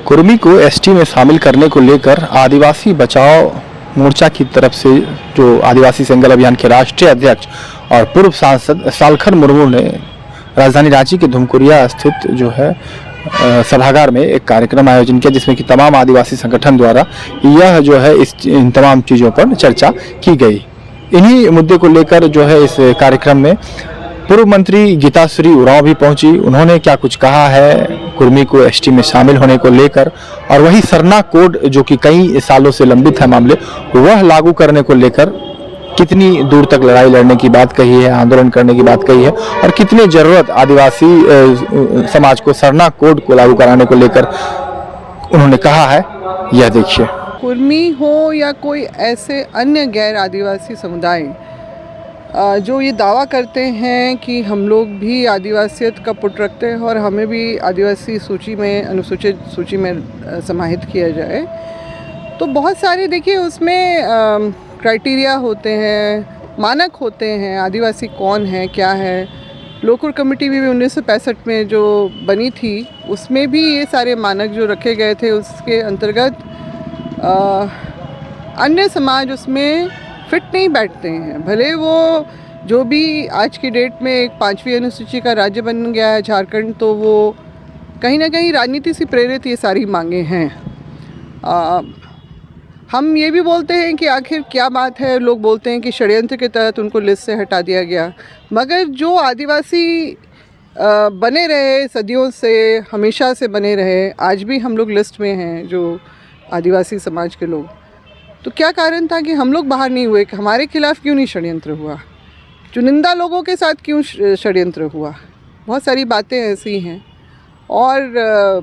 कुर्मी को एसटी में शामिल करने को लेकर आदिवासी बचाओ मोर्चा की तरफ से जो आदिवासी सेंगल अभियान के राष्ट्रीय अध्यक्ष और पूर्व सांसद सालखर मुर्मू ने राजधानी रांची के धुमकुरिया स्थित जो है सभागार में एक कार्यक्रम आयोजन किया, जिसमें कि तमाम आदिवासी संगठन द्वारा यह जो है इन तमाम चीज़ों पर चर्चा की गई। इन्हीं मुद्दे को लेकर जो है इस कार्यक्रम में पूर्व मंत्री गीताश्री उरांव भी पहुंची। उन्होंने क्या कुछ कहा है कुर्मी को एसटी में शामिल होने को लेकर, और वही सरना कोड जो कि कई सालों से लंबित है मामले, वह लागू करने को लेकर कितनी दूर तक लड़ाई लड़ने की बात कही है, आंदोलन करने की बात कही है, और कितनी जरूरत आदिवासी समाज को सरना कोड को लागू कराने को लेकर उन्होंने कहा है, यह देखिए। कुर्मी हो या कोई ऐसे अन्य गैर आदिवासी समुदाय जो ये दावा करते हैं कि हम लोग भी आदिवासियत का पुट रखते हैं और हमें भी आदिवासी सूची में, अनुसूचित सूची में समाहित किया जाए, तो बहुत सारे देखिए उसमें क्राइटेरिया होते हैं, मानक होते हैं। आदिवासी कौन है, क्या है। लोकुर कमेटी भी 1965 में जो बनी थी, उसमें भी ये सारे मानक जो रखे गए थे, उसके अंतर्गत अन्य समाज उसमें फिट नहीं बैठते हैं। भले वो जो भी आज की डेट में एक 5वीं अनुसूची का राज्य बन गया है झारखंड, तो वो कहीं ना कहीं राजनीति से प्रेरित ये सारी मांगे हैं। हम ये भी बोलते हैं कि आखिर क्या बात है। लोग बोलते हैं कि षड्यंत्र के तहत उनको लिस्ट से हटा दिया गया, मगर जो आदिवासी बने रहे सदियों से, हमेशा से बने रहे, आज भी हम लोग लिस्ट में हैं जो आदिवासी समाज के लोग। तो क्या कारण था कि हम लोग बाहर नहीं हुए? कि हमारे खिलाफ क्यों नहीं षड्यंत्र हुआ? चुनिंदा लोगों के साथ क्यों षड्यंत्र हुआ? बहुत सारी बातें ऐसी हैं। और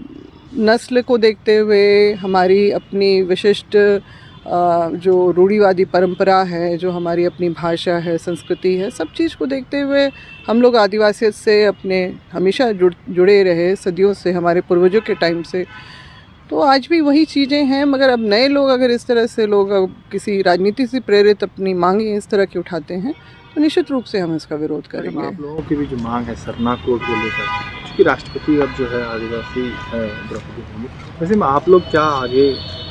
नस्ल को देखते हुए, हमारी अपनी विशिष्ट जो रूढ़िवादी परंपरा है, जो हमारी अपनी भाषा है, संस्कृति है, सब चीज़ को देखते हुए हम लोग आदिवासियत से अपने हमेशा जुड़े रहे, सदियों से, हमारे पूर्वजों के टाइम से। तो आज भी वही चीज़ें हैं, मगर अब नए लोग अगर इस तरह से लोग किसी राजनीति से प्रेरित अपनी मांगे इस तरह की उठाते हैं, तो निश्चित रूप से हम इसका विरोध करेंगे। आप लोगों की भी जो मांग है सरना कोड को लेकर, क्योंकि राष्ट्रपति अब जो है आदिवासी द्रौपदी मुर्मू, वैसे में आप लोग क्या आगे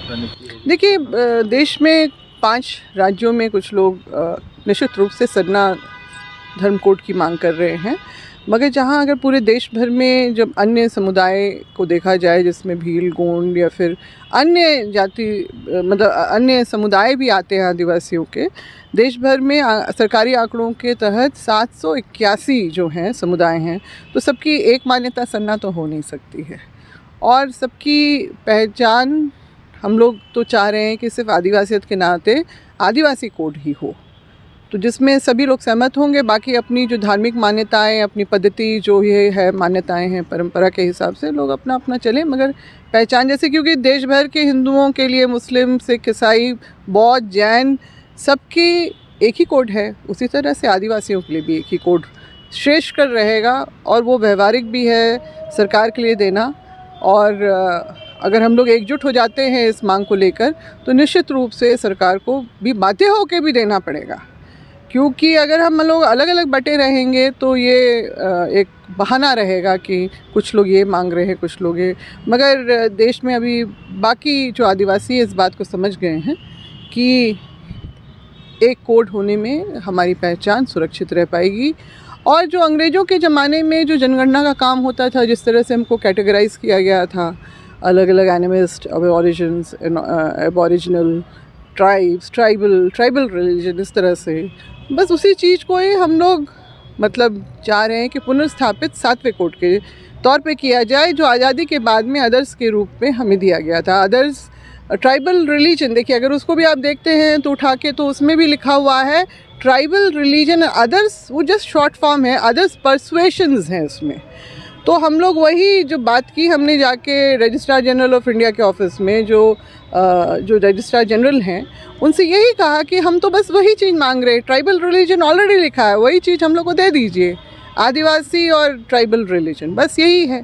करने की? देखिए, देश में 5 राज्यों में कुछ लोग निश्चित रूप से सरना धर्म कोड की मांग कर रहे हैं, मगर जहाँ अगर पूरे देश भर में जब अन्य समुदाय को देखा जाए, जिसमें भील, गोंड या फिर अन्य जाति, मतलब अन्य समुदाय भी आते हैं आदिवासियों के, देश भर में सरकारी आंकड़ों के तहत 781 जो हैं समुदाय हैं, तो सबकी एक मान्यता सरना तो हो नहीं सकती है। और सबकी पहचान हम लोग तो चाह रहे हैं कि सिर्फ आदिवासियत के नाते आदिवासी कोड ही हो, तो जिसमें सभी लोग सहमत होंगे। बाकी अपनी जो धार्मिक मान्यताएं, अपनी पद्धति जो ये है, मान्यताएं हैं, परंपरा के हिसाब से लोग अपना अपना चले, मगर पहचान जैसे, क्योंकि देश भर के हिंदुओं के लिए मुस्लिम, सिख, ईसाई, बौद्ध, जैन, सबकी एक ही कोड है, उसी तरह से आदिवासियों के लिए भी एक ही कोड श्रेष्ठ कर रहेगा, और वो व्यवहारिक भी है सरकार के लिए देना। और अगर हम लोग एकजुट हो जाते हैं इस मांग को लेकर, तो निश्चित रूप से सरकार को भी बाध्य होकर भी देना पड़ेगा, क्योंकि अगर हम लोग अलग अलग बटे रहेंगे तो ये एक बहाना रहेगा कि कुछ लोग ये मांग रहे हैं, कुछ लोग ये। मगर देश में अभी बाकी जो आदिवासी इस बात को समझ गए हैं कि एक कोड होने में हमारी पहचान सुरक्षित रह पाएगी। और जो अंग्रेज़ों के ज़माने में जो जनगणना का काम होता था, जिस तरह से हमको कैटेगराइज किया गया था, अलग अलग एनिमिस्ट, एबॉरिजिन्स, एबॉरिजिनल ट्राइब्स, ट्राइबल रिलीजन, इस तरह से, बस उसी चीज़ को ही हम लोग मतलब चाह रहे हैं कि पुनर्स्थापित 7वें कोड के तौर पे किया जाए, जो आज़ादी के बाद में अदर्स के रूप में हमें दिया गया था। अदर्स ट्राइबल रिलीजन, देखिए अगर उसको भी आप देखते हैं तो उठा के, तो उसमें भी लिखा हुआ है ट्राइबल रिलीजन, अदर्स वो जस्ट शॉर्ट फॉर्म है, अदर्स परसुएशंस हैं उसमें। तो हम लोग वही जो बात की, हमने जाके रजिस्ट्रार जनरल ऑफ इंडिया के ऑफिस में जो रजिस्ट्रार जनरल हैं, उनसे यही कहा कि हम तो बस वही चीज़ मांग रहे हैं, ट्राइबल रिलीजन ऑलरेडी लिखा है, वही चीज़ हम लोग को दे दीजिए, आदिवासी और ट्राइबल रिलीजन, बस यही है।